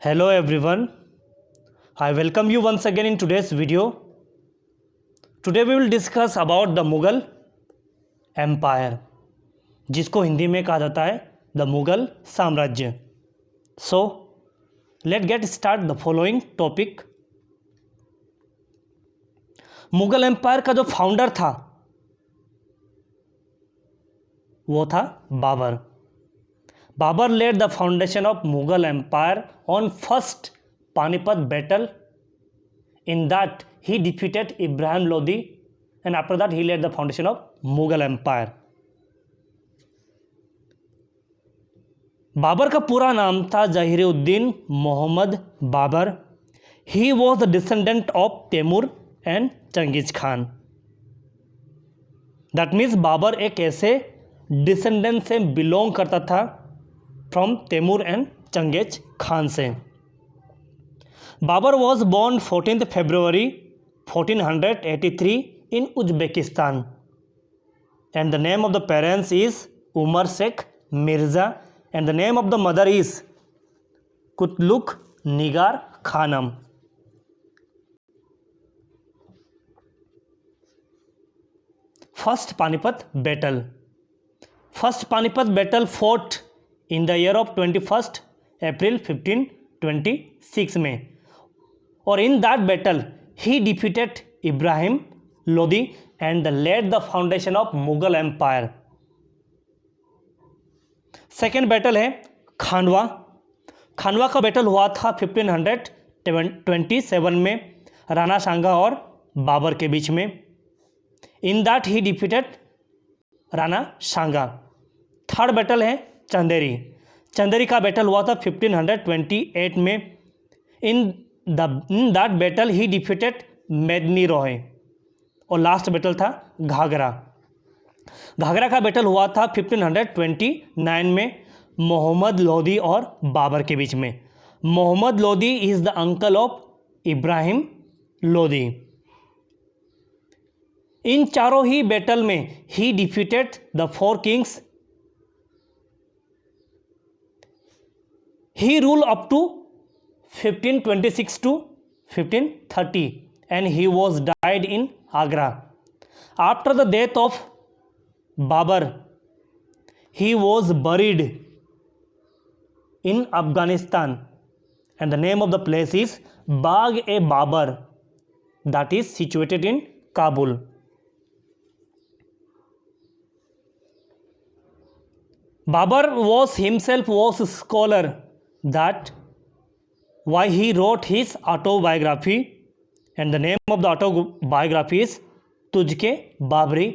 Hello everyone, I welcome you once again in today's video. Today we will discuss about the Mughal Empire, जिसको हिंदी में कहा जाता है the Mughal साम्राज्य. So let get start the following topic. Mughal empire का जो founder था वो था Babar. Babur laid the foundation of Mughal Empire on first Panipat battle. In that he defeated Ibrahim Lodi, and after that he laid the foundation of Mughal Empire. Babar का पूरा नाम था Zahiruddin Mohammad Babar. He was the descendant of Temur and Genghis Khan. That means Babar एक ऐसे descendant से belong करता था from Timur and Genghis Khan से. Babur was born 14 February 1483 in Uzbekistan and the name of the parents is Umar Shaikh Mirza and the name of the mother is Qutlugh Nigar Khanum. First Panipat battle fought in the year of 21 April 1526 में, और in that battle he defeated Ibrahim Lodi and led the foundation of Mughal empire. Second battle है खानवा. खानवा का battle हुआ था 1527 में राणा सांगा और बाबर के बीच में. In that he defeated Rana Sanga. Third battle है चंदेरी का बैटल हुआ था 1528 में. In that battle he defeated Medni Roy. और लास्ट बैटल था घाघरा का बैटल हुआ था 1529 में मोहम्मद लोदी और बाबर के बीच में. Mohammad Lodi is the uncle of Ibrahim Lodi. इन चारों ही बैटल में ही defeated the four kings. He ruled up to 1526 to 1530 and he was died in Agra. After the death of Babur, he was buried in Afghanistan and the name of the place is Bagh-e-Babur, that is situated in Kabul. Babur himself was a scholar. That why he wrote his autobiography, and the name of the autobiography is Tuzuk Baburi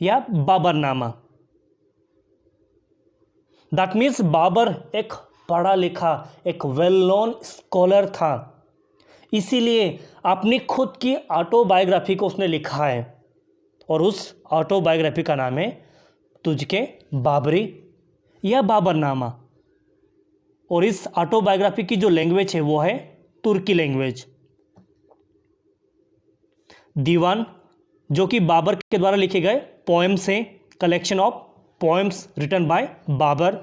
या Baburnama. That means Babar एक पढ़ा लिखा एक well known scholar था, इसीलिए अपनी खुद की ऑटोबायोग्राफी को उसने लिखा है और उस ऑटोबायोग्राफी का नाम है तुझके बाबरी या बाबरनामा. और इस ऑटोबायोग्राफी की जो लैंग्वेज है वो है तुर्की लैंग्वेज. दीवान जो कि बाबर के द्वारा लिखे गए पोएम्स हैं, collection of poems written by Babur.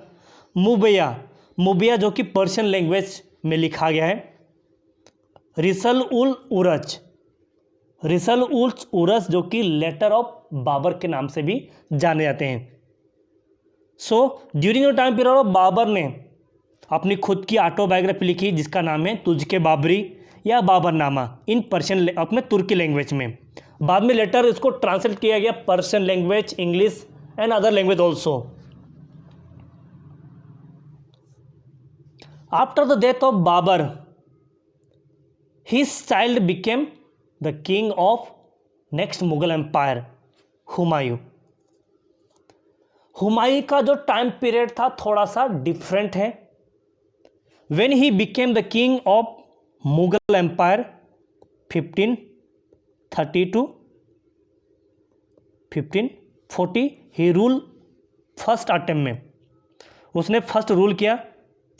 मुबिया जो कि पर्शियन लैंग्वेज में लिखा गया है. रिसल उल उरस जो कि लेटर ऑफ बाबर के नाम से भी जाने जाते हैं. So during the time period of Babur ने अपनी खुद की ऑटोबायोग्राफी लिखी जिसका नाम है तुझके बाबरी या बाबरनामा इन पर्शियन अपने तुर्की लैंग्वेज में. बाद में लेटर इसको ट्रांसलेट किया गया Persian language, English and other language also. After the death of Babur his child became the king of next Mughal empire Humayun. Humayun का जो टाइम पीरियड था थोड़ा सा डिफरेंट है. When he became the king of Mughal Empire 1530 to 1540, he ruled first attempt में उसने first rule किया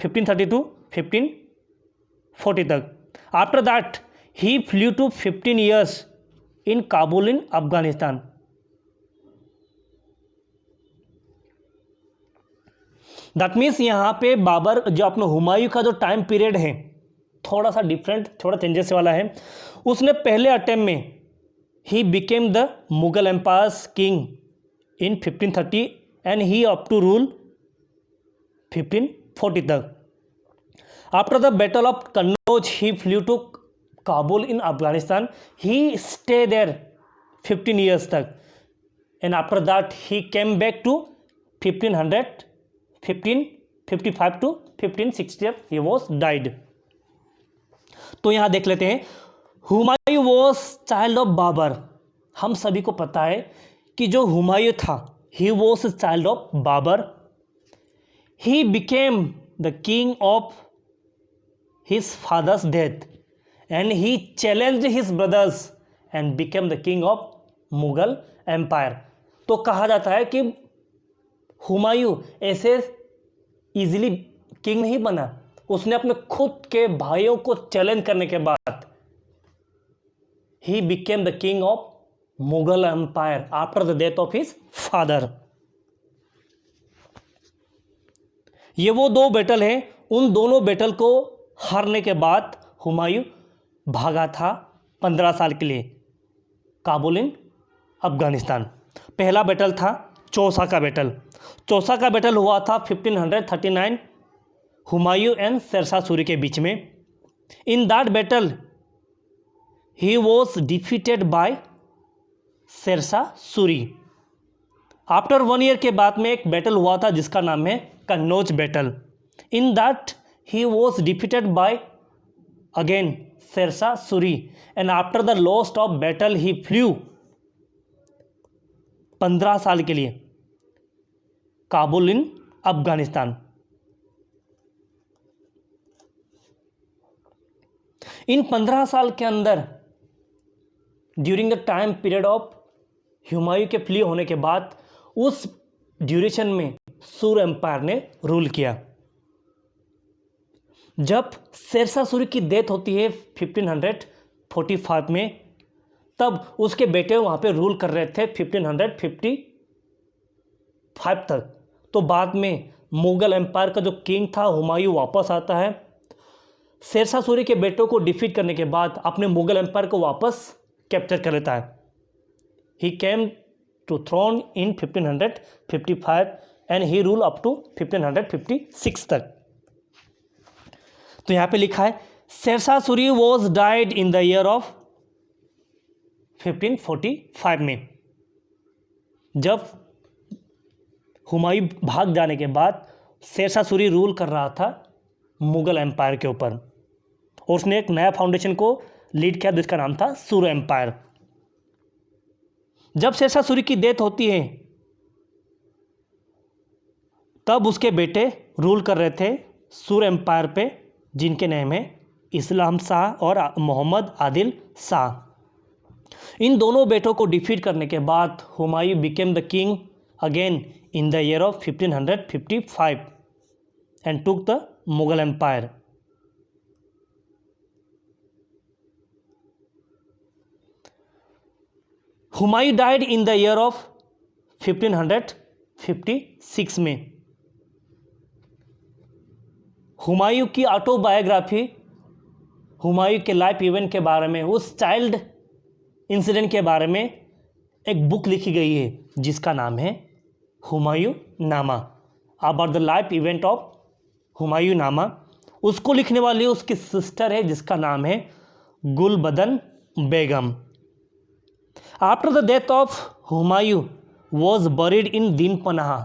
1530 to 1540 तक. After that he flew to 15 years in Kabul in Afghanistan. That means यहाँ पे बाबर जो अपने हुमायूं का जो टाइम पीरियड है थोड़ा सा डिफरेंट, थोड़ा चेंजेस वाला है। उसने पहले अटेम्प्ट में ही became the Mughal empires king in 1530 and he up to rule 1540 तक। After the battle of Kannauj he flew to Kabul in Afghanistan, he stay there 15 years तक, and after that he came back to 1555 to 1560 he was died. तो यहां देख लेते हैं, Humayun was child of Babur. हम सभी को पता है कि जो हुमायूं था he was child of Babur. He became the king of his father's death and he challenged his brothers and became the king of Mughal empire. तो कहा जाता है कि हुमायूं ऐसे इजीली किंग नहीं बना, उसने अपने खुद के भाइयों को चैलेंज करने के बाद he became the king of Mughal empire after the death of his father. ये वो दो बैटल है, उन दोनों बैटल को हारने के बाद हुमायूं भागा था 15 साल के लिए काबुल इन अफगानिस्तान। पहला बैटल था चौसा का बैटल। चौसा का बैटल हुआ था 1539 हुमायूं एंड शेरशाह सूरी के बीच में। In that battle he was defeated by Sher Shah Suri. After 1 year के बाद में एक बैटल हुआ था जिसका नाम है Kannauj battle. In that he was defeated by again Sher Shah Suri and after the lost of battle he flew 15 साल के लिए काबुल इन अफगानिस्तान। इन 15 साल के अंदर during the time period of Humayun के फ्ली होने के बाद उस ड्यूरेशन में सूर एम्पायर ने रूल किया। जब शेरशाह सूरी की डेथ होती है 1545 में, तब उसके बेटे वहाँ पे रूल कर रहे थे 1555 तक। तो बाद में मुगल एम्पायर का जो किंग था हुमायूं वापस आता है, शेरशाह सूरी के बेटों को डिफीट करने के बाद अपने मुगल एम्पायर को वापस कैप्चर कर लेता है। He came to throne in 1555 and he rule up to 1556 तक। तो यहाँ पे लिखा है Sher Shah Suri was died in the year of 1545 में। जब हुमायूं भाग जाने के बाद शेरशाह सूरी रूल कर रहा था मुगल एम्पायर के ऊपर और उसने एक नया फाउंडेशन को लीड किया जिसका नाम था सूर एम्पायर। जब शेरशाह सूरी की डेथ होती है तब उसके बेटे रूल कर रहे थे सूर एम्पायर पे, जिनके नाम है इस्लाम शाह और मोहम्मद आदिल शाह। इन दोनों बेटों को डिफीट करने के बाद Humayun became the king again in the year of 1555 and took the Mughal empire. Humayun died in the year of 1556 में। हुमायूं की ऑटोबायोग्राफी, हुमायूं के लाइफ इवेंट के बारे में, उस चाइल्ड इंसिडेंट के बारे में एक बुक लिखी गई है जिसका नाम है हुमायूं नामा, about the life event of Humayun नामा। उसको लिखने वाली उसकी सिस्टर है जिसका नाम है Gulbadan Begum. After the death of Humayun was buried in Din Panah.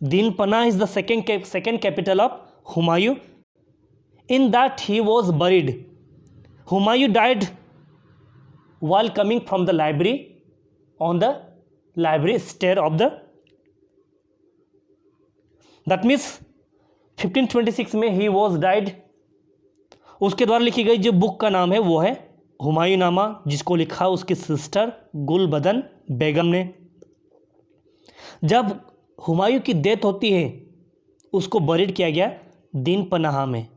Din Panah is the second capital of Humayun. In that he was buried. Humayun died while coming from the library on the library stair of the, that means 1526 में he was died। उसके द्वारा लिखी गई जो book का नाम है वो है हुमायूं नामा, जिसको लिखा उसकी सिस्टर गुलबदन बेगम ने। जब हुमायूं की डेथ होती है उसको बरीड किया गया दीन पनाह में।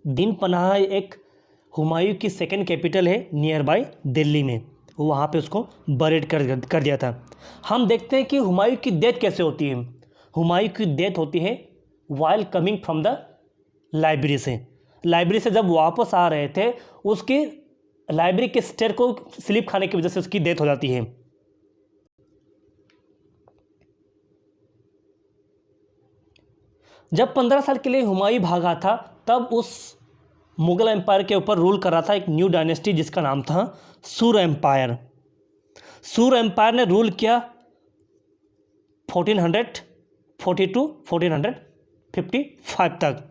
दीन पनाह एक हुमायूं की सेकंड कैपिटल है नियर बाय दिल्ली में, वहाँ पे उसको बरीड कर दिया था। हम देखते हैं कि हुमायूं की डेथ कैसे होती है। हुमायूं की डेथ होती है while coming from the library से जब वापस आ रहे थे, उसकी लाइब्रेरी के स्टेयर को स्लिप खाने की वजह से उसकी डेथ हो जाती है। जब 15 साल के लिए हुमायूं भागा था, तब उस मुगल एम्पायर के ऊपर रूल कर रहा था एक न्यू डायनेस्टी जिसका नाम था सुर एम्पायर। सुर एम्पायर ने रूल किया 1442 1455 तक।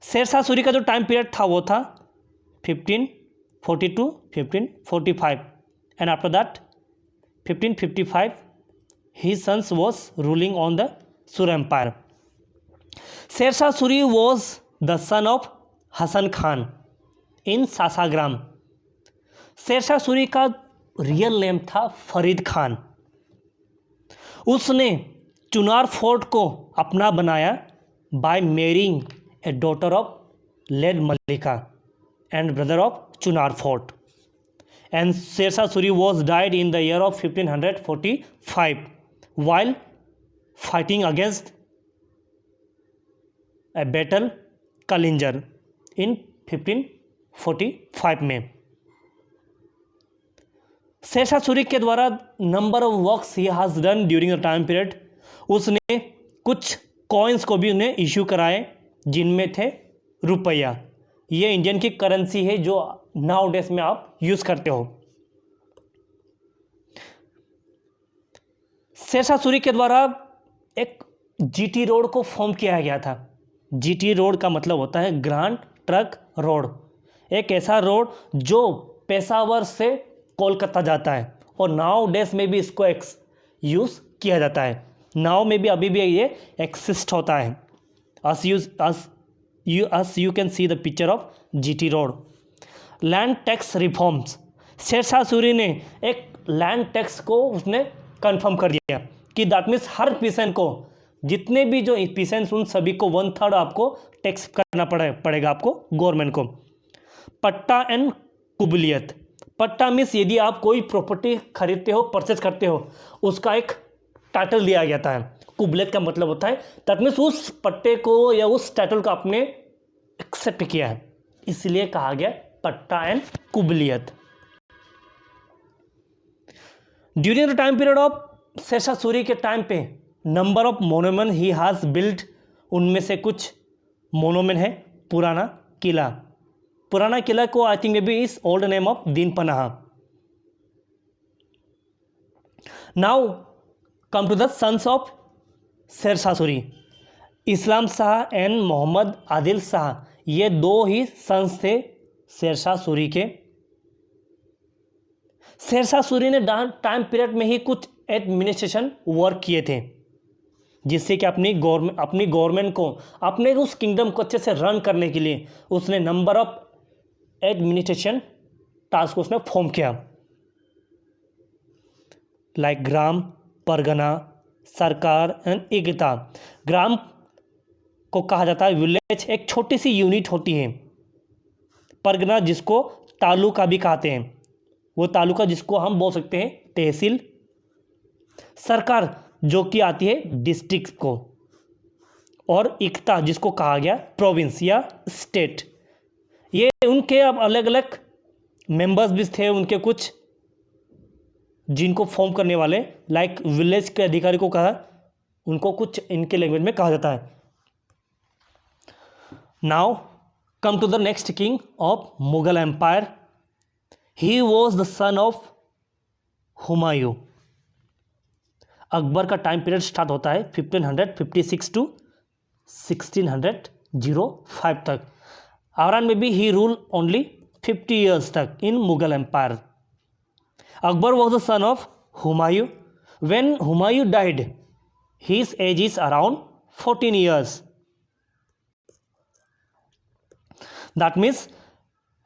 शेरशाह सूरी का जो टाइम पीरियड था वो था 1542 1545 and after that 1555 his sons was ruling on the Sur Empire. Sher Shah Suri was the son of Hasan Khan in Sasaram. Sher Shah Suri का रियल नेम था फरीद खान। उसने चुनार फोर्ट को अपना बनाया by marrying a daughter of Lad Malika and brother of Chunar fort. And Sher Shah Suri was died in the year of 1545 while fighting against a battle Kalinjar in 1545 में। शेरशाह सूरी के द्वारा number of works he has done during the time period. उसने कुछ coins को भी उन्हें issue कराए जिनमें थे रुपया। ये इंडियन की करेंसी है जो नाउ डेज में आप यूज़ करते हो। शेरशाह सूरी के द्वारा एक जीटी रोड को फॉर्म किया गया था। जीटी रोड का मतलब होता है ग्रांड ट्रक रोड, एक ऐसा रोड जो पेशावर से कोलकाता जाता है और नाउ डेज में भी इसको यूज़ किया जाता है। नाउ में भी अभी भी ये एक्सिस्ट होता है। as you can see the picture of GT road. Land tax reforms, Sher Shah Suri ने एक लैंड टैक्स को उसने कंफर्म कर दिया कि दैट मीन्स हर पीसेंट को, जितने भी जो पीसेंट्स उन सभी को 1/3 आपको टैक्स करना पड़ेगा आपको गवर्नमेंट को। पट्टा एंड कुबलियत, पट्टा मीन्स यदि आप कोई प्रॉपर्टी खरीदते हो, परचेज करते हो, उसका एक टाइटल दिया जाता है। कुबलियत का मतलब होता है दैट मीन्स उस पट्टे को या उस टाइटल को आपने एक्सेप्ट किया है, इसलिए कहा गया patta and qabuliyat. During the time period of Sher Shah Suri के टाइम पे number of monument he has build, उनमें से कुछ मोनूमेंट है पुराना किला। पुराना किला को I think may be is old name of Din Panah. Now come to the sons of Sher Shah Suri, Islam Shah and Mohammad Adil Shah, ये दो ही सन्स थे शेरशाह सूरी के। शेरशाह सूरी ने टाइम पीरियड में ही कुछ एडमिनिस्ट्रेशन वर्क किए थे जिससे कि अपनी गवर्नमेंट को, अपने उस किंगडम को अच्छे से रन करने के लिए उसने नंबर ऑफ एडमिनिस्ट्रेशन टास्क उसने फॉर्म किया, लाइक ग्राम, परगना, सरकार एंड इकता। ग्राम को कहा जाता है विलेज, एक छोटी सी यूनिट होती है। परगना जिसको तालुका भी कहते हैं, वो तालुका जिसको हम बोल सकते हैं तहसील। सरकार जो कि आती है डिस्ट्रिक्ट को, और इकता जिसको कहा गया प्रोविंस या स्टेट। ये उनके अब अलग अलग मेंबर्स भी थे उनके कुछ, जिनको फॉर्म करने वाले, लाइक विलेज के अधिकारी को कहा, उनको कुछ इनके लैंग्वेज में कहा जाता है। Now come to the next king of Mughal empire. He was the son of Humayun. Akbar का टाइम पीरियड स्टार्ट होता है 1556 टू 1605 तक। आरान में भी ही रूल ओनली 50 ईयर्स तक in Mughal empire. Akbar was the son of Humayun. When Humayun died his age is around 14 years. That means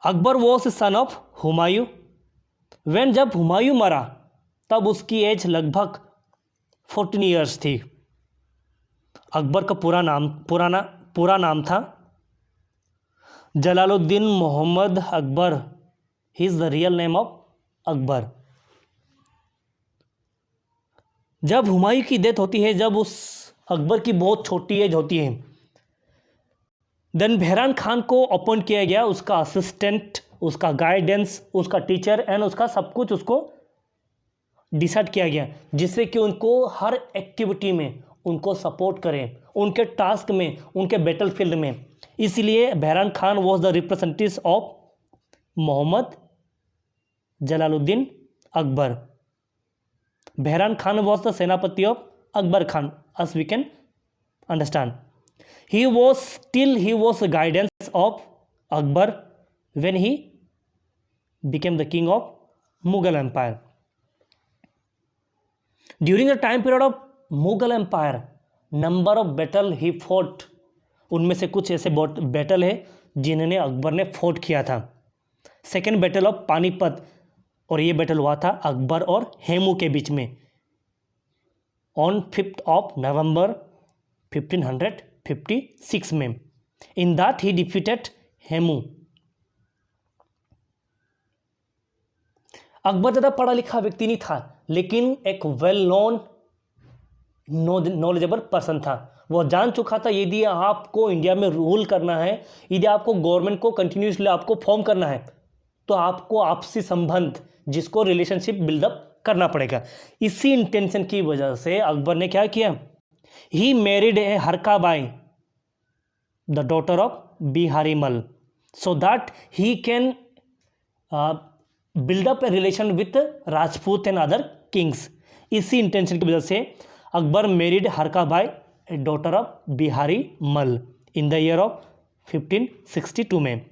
Akbar was the son of Humayun. When जब हुमायूं मरा तब उसकी एज लगभग 14 ईयर्स थी। अकबर का पूरा नाम था Jalaluddin Mohammad Akbar. He is the real name of Akbar. जब हुमायूं की डेथ होती है, जब उस अकबर की बहुत छोटी एज होती है। देन बहरान खान को अपॉइंट किया गया, उसका असिस्टेंट, उसका गाइडेंस, उसका टीचर एंड उसका सब कुछ उसको डिसाइड किया गया, जिससे कि उनको हर एक्टिविटी में उनको सपोर्ट करें, उनके टास्क में, उनके बैटल फील्ड में। इसलिए Bahram Khan was the representative of Mohammad Jalaluddin Akbar. Bahram Khan was the senapati of Akbar Khan, as we can understand. He was the guidance of Akbar when he became the king of Mughal Empire. During the time period of Mughal Empire, number of battle he fought, उनमें से कुछ ऐसे battle है जिन्हें अकबर ने fort किया था। Second battle of Panipat, और ये बैटल हुआ था अकबर और हेमू के बीच में ऑन 5th of November 1556 में। In that he defeated Hemu. Akbar ज़्यादा पढ़ा लिखा व्यक्ति नहीं था, लेकिन एक वेल नोन नॉलेजेबल पर्सन था। वो जान चुका था यदि आपको इंडिया में रूल करना है, यदि आपको गवर्नमेंट को कंटिन्यूसली आपको फॉर्म करना है, तो आपको आपसी संबंध, जिसको रिलेशनशिप बिल्डअप करना पड़ेगा। इसी इंटेंशन की वजह से अकबर ने क्या किया, he married a Harkabai the daughter of Bihari Mal, so that he can build up a relation with Rajput and other kings. इसी इंटेंशन की वजह से Akbar married Harkabai a daughter of Bihari Mal in the year of 1562 में।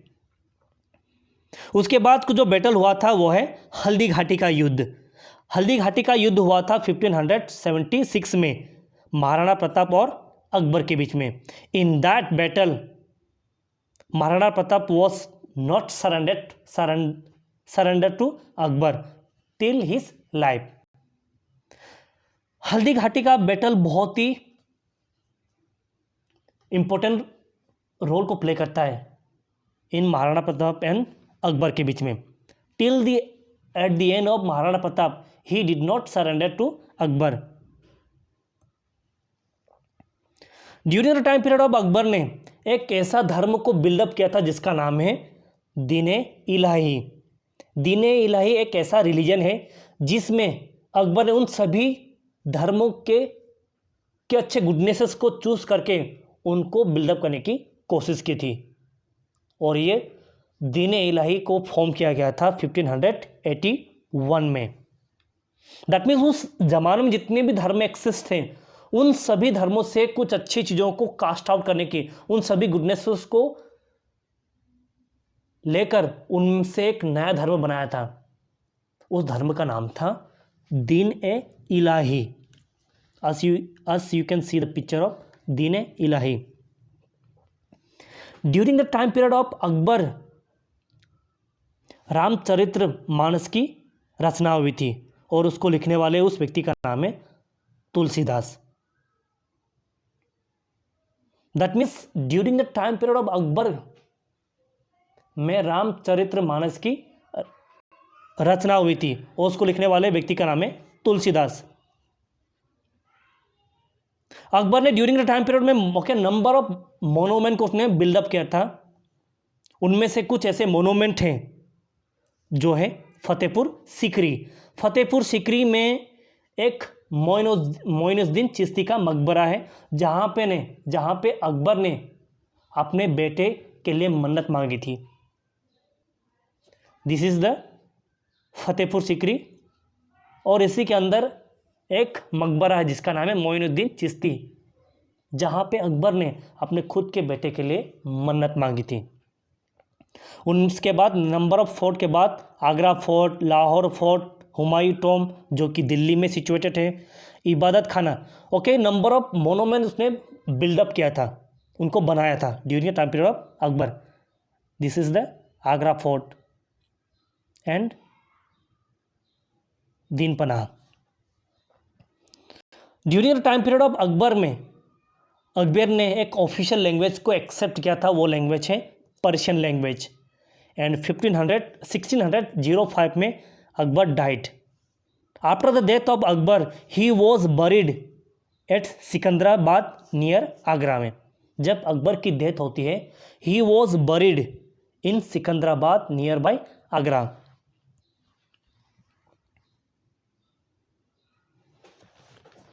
उसके बाद जो बैटल हुआ था वो है हल्दी घाटी का युद्ध। हल्दी घाटी का युद्ध हुआ था 1576 में महाराणा प्रताप और अकबर के बीच में। In that battle Maharana Pratap was not surrender to Akbar till his life. Haldi Ghati का बैटल बहुत ही इंपॉर्टेंट रोल को प्ले करता है इन महाराणा प्रताप एंड अकबर के बीच में। Till the at the end of Maharana Pratap he did not surrender to Akbar. During the time period of Akbar ने एक ऐसा धर्म को बिल्डअप किया था जिसका नाम है दीन इलाही। दीन इलाही एक ऐसा रिलीजन है जिसमें अकबर ने उन सभी धर्मों के अच्छे गुडनेसेस को चूज करके उनको बिल्डअप करने की कोशिश की थी, और ये दीन इलाही को फॉर्म किया गया था 1581 में। दैट मीन्स उस जमाने में जितने भी धर्म एक्सिस्ट थे, उन सभी धर्मों से कुछ अच्छी चीज़ों को कास्ट आउट करने की, उन सभी गुडनेसेस को लेकर उनसे एक नया धर्म बनाया था। उस धर्म का नाम था दीन ए इलाही। as you can see the picture of Din e Ilahi. During the time period of Akbar Ramcharitra Manas की रचना हुई थी, और उसको लिखने वाले उस व्यक्ति का नाम है Tulsidas. That means during the time period of Akbar में रामचरित्र मानस की रचना हुई थी, और उसको लिखने वाले व्यक्ति का नाम है तुलसीदास। अकबर ने ड्यूरिंग द टाइम पीरियड में नंबर ऑफ मोनूमेंट को उसने बिल्डअप किया था। उनमें से कुछ ऐसे मोनूमेंट हैं जो है फतेहपुर सीकरी। फतेहपुर सीकरी में एक मोइनुद्दीन चिश्ती का मकबरा है, जहाँ पे अकबर ने अपने बेटे के लिए मन्नत मांगी थी। This is the Fatehpur Sikri, और इसी के अंदर एक मकबरा है जिसका नाम है मोइनुद्दीन चिश्ती, जहाँ पे अकबर ने अपने खुद के बेटे के लिए मन्नत मांगी थी। उसके बाद नंबर ऑफ फोर्ट के बाद Agra fort, Lahore fort, Humayun Tom जो कि दिल्ली में सिचुएटेड है, इबादत खाना। ओके, नंबर ऑफ मोनूमेंट उसने बिल्डअप किया था, उनको बनाया था during the time period of Akbar. This is the Agra fort and दीन पनाह। During the time period of Akbar में अकबर ने एक ऑफिशियल लैंग्वेज को एक्सेप्ट किया था, वो लैंग्वेज है पर्शियन लैंग्वेज। एंड 1605 में Akbar died. After the death of Akbar he was buried at Sikandarabad near Agra में। जब अकबर की डेथ होती है, he was buried in Sikandarabad near by Agra.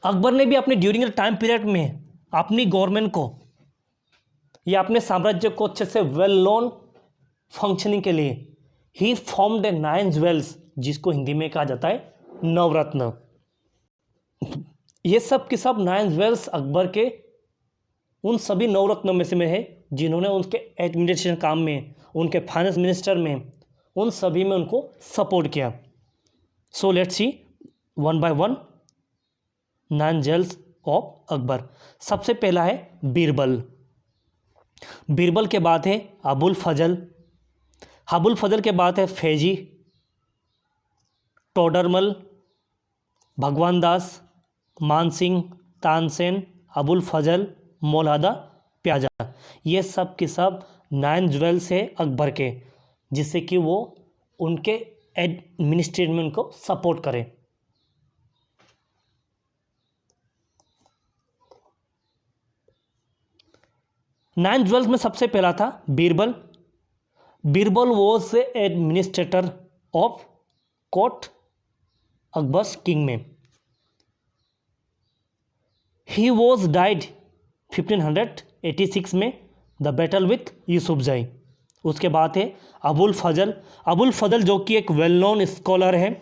Akbar ने भी अपने ड्यूरिंग द टाइम पीरियड में अपनी गवर्नमेंट को या अपने साम्राज्य को अच्छे से वेल नोन फंक्शनिंग के लिए ही फॉर्म्ड ए 9 ज्वेल्स, जिसको हिंदी में कहा जाता है नवरत्न। ये सब के सब 9 ज्वेल्स अकबर के उन सभी नवरत्नों में से में है जिन्होंने उनके एडमिनिस्ट्रेशन काम में, उनके फाइनेंस मिनिस्टर में, उन सभी में उनको सपोर्ट किया। So let's see one by one 9 jewels of Akbar. सबसे पहला है बीरबल। बीरबल के बाद है अबुल फजल। अबुल फजल के बाद है फैजी, टोडरमल, भगवान दास, मानसिंह, तानसेन, अबुल फजल, मौलादा प्याजा। ये सब के सब 9 ज्वेल्स है अकबर के, जिससे कि वो उनके एडमिनिस्ट्रेशन को सपोर्ट करें। नाइन ज्वेल्स में सबसे पहला था Birbal. Birbal was administrator of court Akbar's king में। ही वॉज डाइड 1586 में द बैटल विथ यूसुफजई। उसके बाद है अबुल फजल। अबुल फजल जो कि एक वेल नोन स्कॉलर है,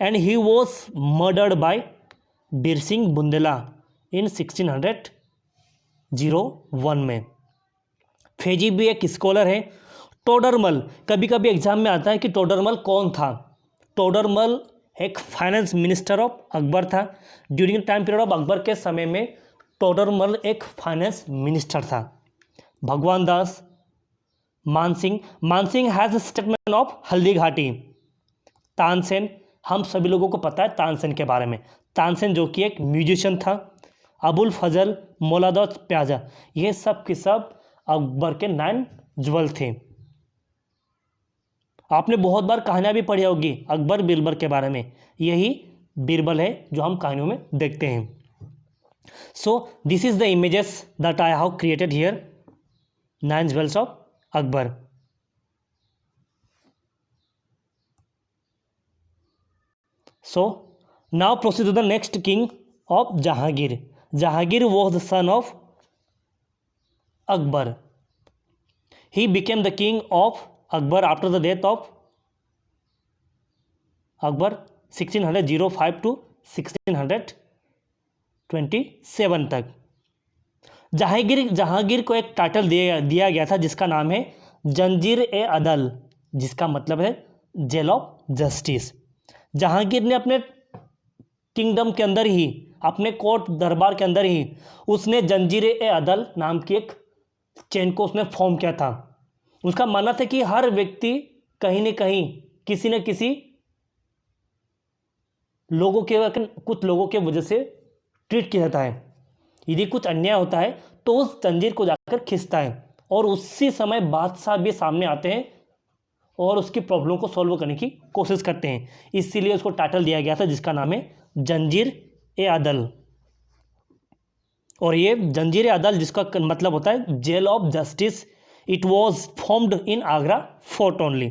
and he was murdered by Bir Singh Bundela in 1601 में। फैजी भी एक स्कॉलर है। टोडरमल, कभी कभी एग्जाम में आता है कि टोडरमल कौन था। टोडरमल एक फाइनेंस मिनिस्टर ऑफ अकबर था। During time period of Akbar के समय में टोडरमल एक फाइनेंस मिनिस्टर था। Bhagwan Das, Mansingh, Mansingh has statement of Haldi Ghati. Tansen, हम सभी लोगों को पता है तानसेन के बारे में। तानसेन जो कि एक म्यूजिशियन था। अबुल फजल, मौलादा प्याजा, ये सब के सब अकबर के 9 ज्वेल थे। आपने बहुत बार कहानियाँ भी पढ़ी होगी अकबर बीरबल के बारे में। यही बीरबल है जो हम कहानियों में देखते हैं। So this is the images that I have created here, 9 jewels of Akbar. So now proceed to the next king of Jahangir. Jahangir was the son of Akbar. He became the king of Akbar after the death of Akbar 1605 to 1627 तक। जहांगीर को एक title दिया गया था जिसका नाम है जंजीर ए अदल, जिसका मतलब है जेल ऑफ जस्टिस। जहांगीर ने अपने किंगडम के अंदर ही, अपने कोर्ट दरबार के अंदर ही उसने जंजीर ए अदल नाम की एक चेन को उसने फॉर्म किया था। उसका मानना था कि हर व्यक्ति कहीं न कहीं किसी न किसी लोगों के, कुछ लोगों के वजह से ट्रीट किया जाता है। यदि कुछ अन्याय होता है तो उस जंजीर को जाकर खींचता है, और उसी समय बादशाह भी सामने आते हैं और उसकी प्रॉब्लम को सॉल्व करने की कोशिश करते हैं। इसीलिए उसको टाइटल दिया गया था जिसका नाम है जंजीर ए अदल। और ये जंजीर ए अदल जिसका मतलब होता है jail of justice, it was formed in Agra fort only.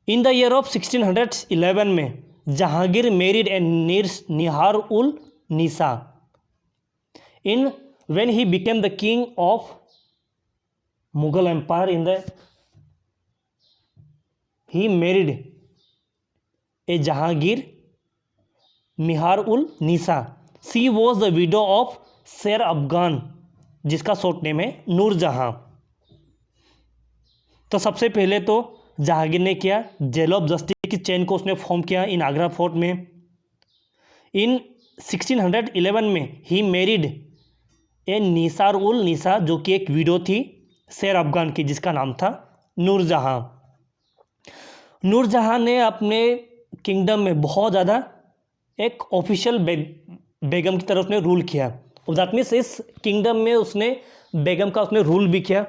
In the year of 1611 में Jahangir married and Nihar ul Nisa. In when he became the king of Mughal Empire he married a Jahangir Mihar ul Nisa. She was the widow of Sher Afghan, जिसका short name है नूरजहां। तो सबसे पहले तो जहांगीर ने किया jail of justice की चेन को उसने फॉर्म किया इन आगरा फोर्ट में। इन 1611 में ही मैरिड ए निसार उल निसा, जो कि एक विडो थी शेर अफगान की, जिसका नाम था नूरजहां। नूरजहां ने अपने किंगडम में बहुत ज़्यादा एक ऑफिशियल बेगम की तरह उसने रूल किया। दैट मीन्स इस किंगडम में उसने बेगम का उसने रूल भी किया।